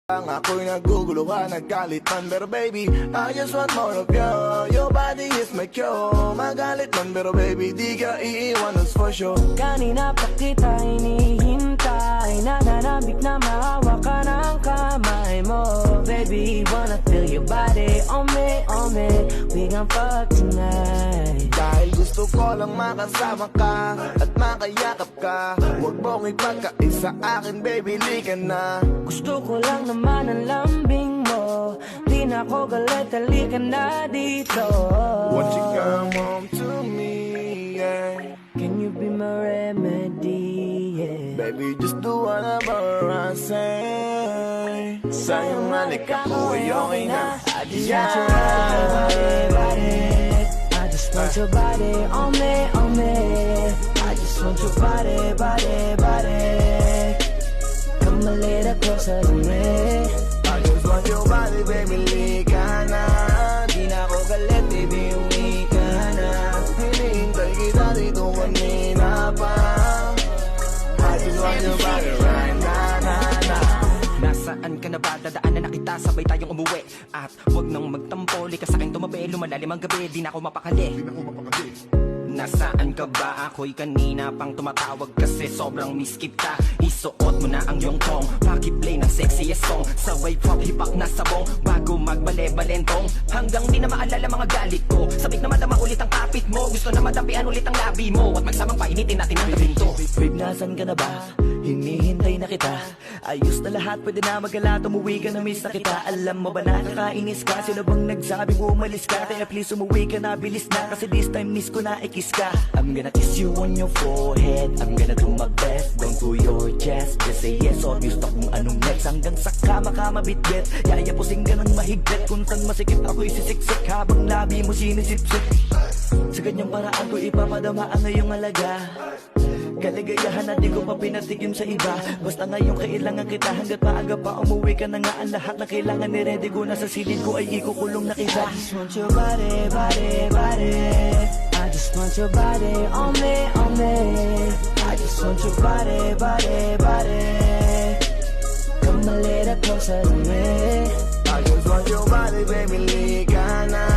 Ako'y nagugulo ka, naggalit man. Pero baby, I just want more of you. Your body is my cure. Magalit man, pero baby, di ka iiwan, that's for sure. Kanina pa kita hinihintay, nananabik na mahawa ka ng kamay mo. Baby, wanna feel your body on me, we gon' fuck tonight. Dahil gusto ko lang makasama ka at makayakap ka. Huwag mong ipagkait sa akin, baby, lika na. Gusto ko lang naman ang lambing mo, di na ako galit, halika na dito. Won't you come home to me, yeah. Can you be my remedy, yeah. Baby, just do whatever I say. Sa'yo malik ako ay okay na. I just want your body. I just want your body on me. I just want your body. Come a little closer to me. I just want your body, baby, lika na. Di na ako galit, baby, uwi ka na. Hinihintay kita dito kanina pa. I just want your body right na. Nasaan ka na ba? Dadaanan na kita, sabay tayong umuwi. At huwag nang magtampo, lika sa'kin tumabi. Lumalalim ang gabi, di na ako mapakali. Nasaan ka ba? Ako'y kanina pang tumatawag kasi sobrang miss kita. Isuot mo na ang iyong tong, pakiplay ng sexiest song. Sabay pop hip-hop na sabong, bago magbale-balentong. Hanggang di na maalala mga galit ko, sabik na madama ulit ang kapit mo. Gusto na madampian ulit ang labi mo, at magsamang painitin natin ang gabinto. Babe, nasan ka na ba? Hinihintay na kita. Ayos na lahat, pwede na magala. Umuwi ka na, miss na kita. Alam mo ba nakakainis ka? Sino bang nagsabi mo umalis ka? Kaya please umuwi ka na, bilis na. Kasi this time miss ko na, ikis ka. I'm gonna kiss you on your forehead. I'm gonna do my best, down to your chest. Just say yes, obvious to kung anong next. Hanggang sa kama ka mabitbit, yayapusing ka ng mahigpit. Kung saan masikip ako'y sisiksik, habang labi mo sinisipsip. Sa ganyang paraan ko ipapadama ang ngayong alaga. Kaligayahan na di ko pa pinatigim sa iba. Basta ngayon kailangan kita, hanggat maaga pa umuwi ka na nga. Ang lahat na kailangan ni ready ko na sa silid ko ay ikukulong na kita. I just want your body. I just want your body on me. I just want your body. Come a little closer to me. I just want your body, baby, lika na.